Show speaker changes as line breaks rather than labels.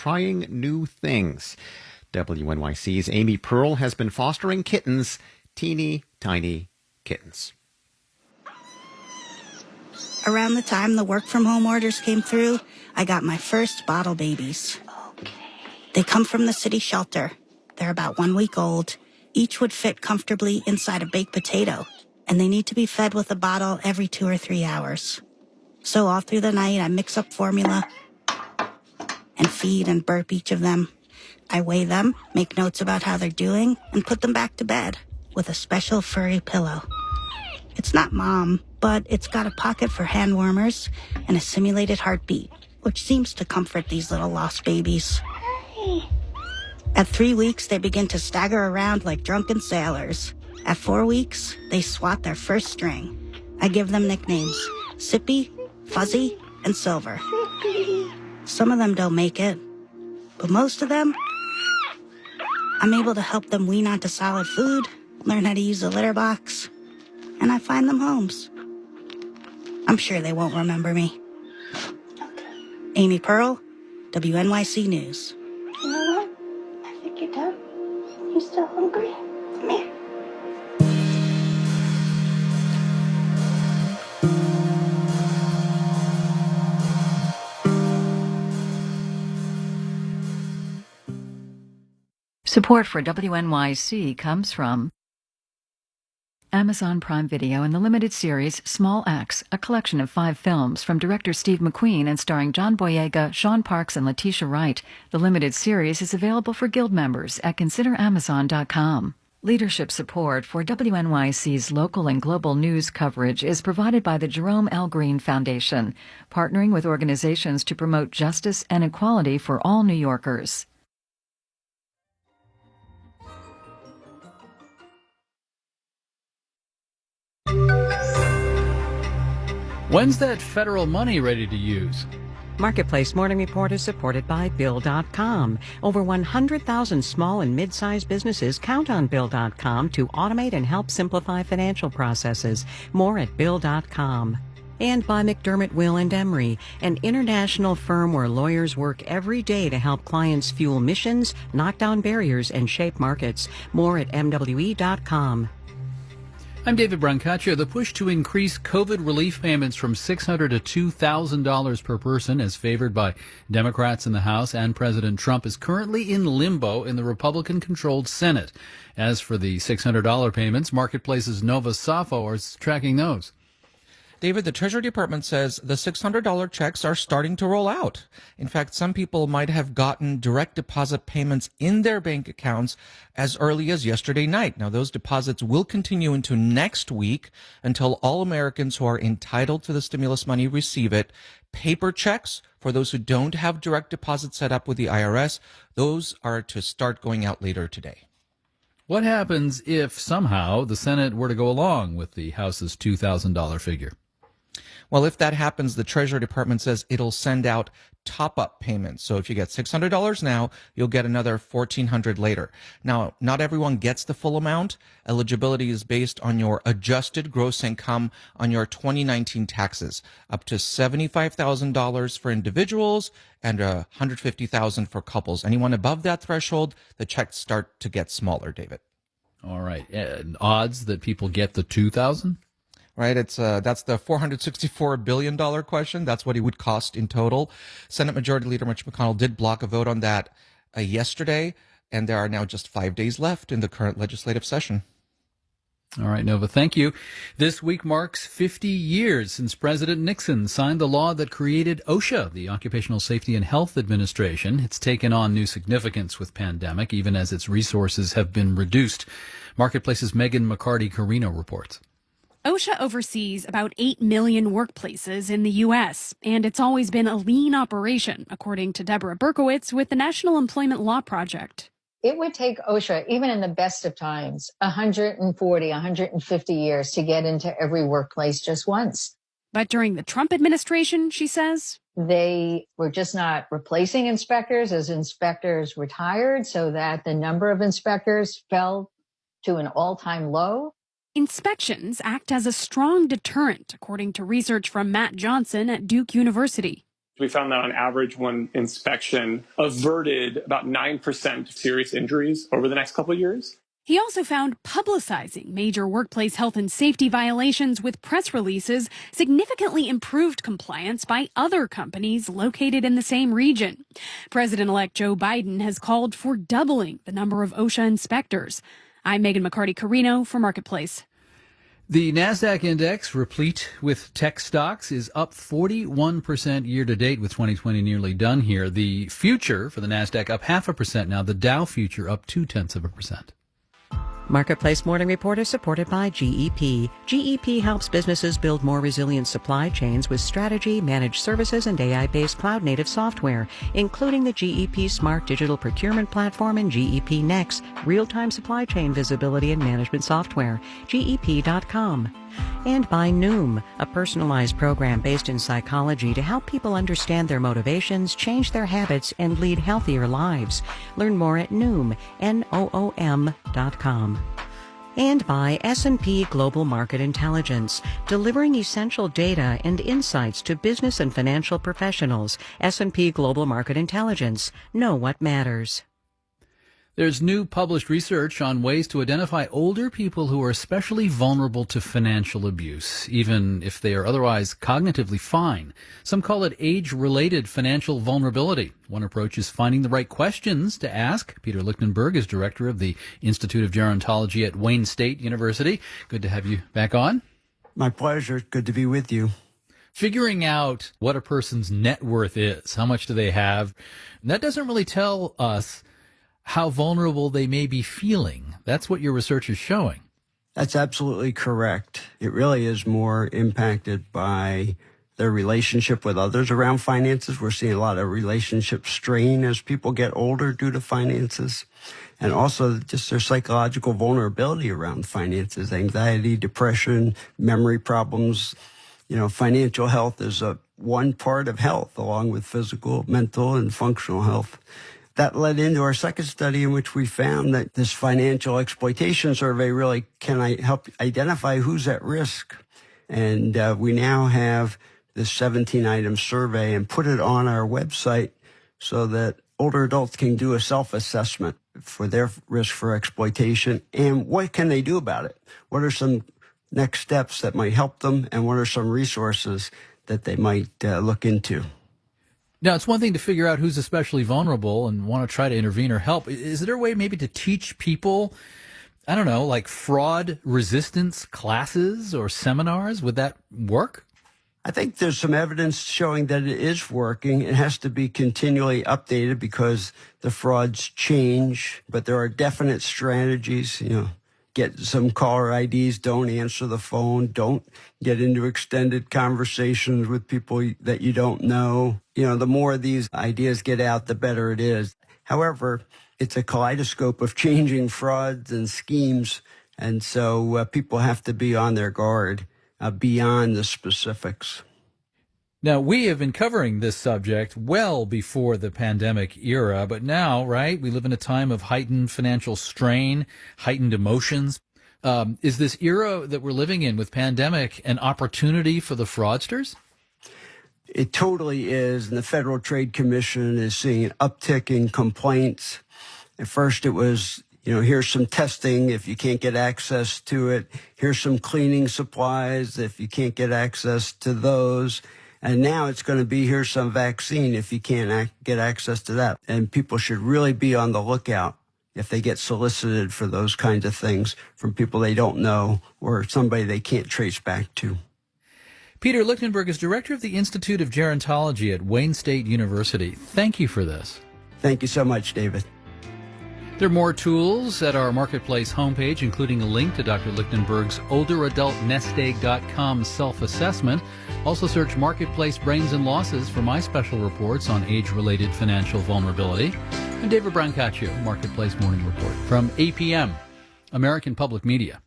trying new things. WNYC's Amy Pearl has been fostering kittens, teeny tiny kittens.
Around the time the work-from-home orders came through, I got my first bottle babies.
Okay.
They come from the city shelter. They're about 1 week old. Each would fit comfortably inside a baked potato, and they need to be fed with a bottle every 2 or 3 hours. So all through the night, I mix up formula and feed and burp each of them. I weigh them, make notes about how they're doing, and put them back to bed with a special furry pillow. It's not Mom, but it's got a pocket for hand warmers and a simulated heartbeat, which seems to comfort these little lost babies. At 3 weeks, they begin to stagger around like drunken sailors. At 4 weeks, they swat their first string. I give them nicknames: Sippy, Fuzzy, and Silver. Some of them don't make it, but most of them, I'm able to help them wean onto solid food, learn how to use a litter box, and I find them homes. I'm sure they won't remember me. Amy Pearl, WNYC News.
You know what? I think you're done. You still hungry? Come here.
Support for WNYC comes from Amazon Prime Video and the limited series Small Axe, a collection of 5 films from director Steve McQueen and starring John Boyega, Sean Parks, and Letitia Wright. The limited series is available for Guild members at consideramazon.com. Leadership support for WNYC's local and global news coverage is provided by the Jerome L. Green Foundation, partnering with organizations to promote justice and equality for all New Yorkers.
When's that federal money ready to use?
Marketplace Morning Report is supported by Bill.com. Over 100,000 small and mid-sized businesses count on Bill.com to automate and help simplify financial processes. More at Bill.com. And by McDermott Will & Emery, an international firm where lawyers work every day to help clients fuel missions, knock down barriers, and shape markets. More at MWE.com.
I'm David Brancaccio. The push to increase COVID relief payments from $600 to $2,000 per person, as favored by Democrats in the House and President Trump, is currently in limbo in the Republican-controlled Senate. As for the $600 payments, Marketplace's Nova Safo is tracking those.
David, the Treasury Department says the $600 checks are starting to roll out. In fact, some people might have gotten direct deposit payments in their bank accounts as early as yesterday night. Now, those deposits will continue into next week until all Americans who are entitled to the stimulus money receive it. Paper checks, for those who don't have direct deposit set up with the IRS, those are to start going out later today.
What happens if somehow the Senate were to go along with the House's $2,000 figure?
Well, if that happens, the Treasury Department says it'll send out top-up payments. So if you get $600 now, you'll get another $1,400 later. Now, not everyone gets the full amount. Eligibility is based on your adjusted gross income on your 2019 taxes, up to $75,000 for individuals and $150,000 for couples. Anyone above that threshold, the checks start to get smaller, David.
All right. Odds that people get the $2,000?
Right, that's the $464 billion question. That's what it would cost in total. Senate Majority Leader Mitch McConnell did block a vote on that yesterday, and there are now just 5 days left in the current legislative session.
All right, Nova, thank you. This week marks 50 years since President Nixon signed the law that created OSHA, the Occupational Safety and Health Administration. It's taken on new significance with pandemic, even as its resources have been reduced. Marketplace's Megan McCarty-Carino reports.
OSHA oversees about 8 million workplaces in the U.S., and it's always been a lean operation, according to Deborah Berkowitz with the National Employment Law Project.
It would take OSHA, even in the best of times, 140, 150 years to get into every workplace just once.
But during the Trump administration, she says,
they were just not replacing inspectors as inspectors retired, so that the number of inspectors fell to an all-time low.
Inspections act as a strong deterrent, according to research from Matt Johnson at Duke University.
We found that on average, one inspection averted about 9% of serious injuries over the next couple of years.
He also found publicizing major workplace health and safety violations with press releases significantly improved compliance by other companies located in the same region. President-elect Joe Biden has called for doubling the number of OSHA inspectors. I'm Megan McCarty-Carino for Marketplace.
The NASDAQ index, replete with tech stocks, is up 41% year to date with 2020 nearly done here. The future for the NASDAQ up 0.5% now. The Dow future up 0.2%.
Marketplace Morning Report is supported by GEP. GEP helps businesses build more resilient supply chains with strategy, managed services, and AI-based cloud-native software, including the GEP Smart Digital Procurement Platform and GEP Next, real-time supply chain visibility and management software. GEP.com. And by Noom, a personalized program based in psychology to help people understand their motivations, change their habits, and lead healthier lives. Learn more at Noom, Noom.com. And by S&P Global Market Intelligence, delivering essential data and insights to business and financial professionals. S&P Global Market Intelligence. Know what matters.
There's new published research on ways to identify older people who are especially vulnerable to financial abuse, even if they are otherwise cognitively fine. Some call it age-related financial vulnerability. One approach is finding the right questions to ask. Peter Lichtenberg is director of the Institute of Gerontology at Wayne State University. Good to have you back on.
My pleasure. Good to be with you.
Figuring out what a person's net worth is, how much do they have, that doesn't really tell us how vulnerable they may be feeling. That's what your research is showing.
That's absolutely correct. It really is more impacted by their relationship with others around finances. We're seeing a lot of relationship strain as people get older due to finances, and also just their psychological vulnerability around finances, anxiety, depression, memory problems. You know, financial health is one part of health, along with physical, mental, and functional health. That led into our second study, in which we found that this financial exploitation survey really can help identify who's at risk. And we now have this 17-item survey and put it on our website so that older adults can do a self-assessment for their risk for exploitation and what can they do about it. What are some next steps that might help them, and what are some resources that they might look into?
Now, it's one thing to figure out who's especially vulnerable and want to try to intervene or help. Is there a way maybe to teach people, I don't know, like fraud resistance classes or seminars? Would that work?
I think there's some evidence showing that it is working. It has to be continually updated because the frauds change, but there are definite strategies, get some caller IDs, don't answer the phone, don't get into extended conversations with people that you don't know. The more these ideas get out, the better it is. However, it's a kaleidoscope of changing frauds and schemes, and so people have to be on their guard beyond the specifics.
Now, we have been covering this subject well before the pandemic era, but now, right, we live in a time of heightened financial strain, heightened emotions. Is this era that we're living in with pandemic an opportunity for the fraudsters?
It totally is, and the Federal Trade Commission is seeing an uptick in complaints. At first it was, here's some testing if you can't get access to it. Here's some cleaning supplies if you can't get access to those. And now it's going to be, here's some vaccine if you can't get access to that. And people should really be on the lookout if they get solicited for those kinds of things from people they don't know or somebody they can't trace back to.
Peter Lichtenberg is director of the Institute of Gerontology at Wayne State University. Thank you for this.
Thank you so much, David.
There are more tools at our Marketplace homepage, including a link to Dr. Lichtenberg's olderadultnestegg.com self-assessment. Also search Marketplace Brains and Losses for my special reports on age-related financial vulnerability. I'm David Brancaccio, Marketplace Morning Report from APM, American Public Media.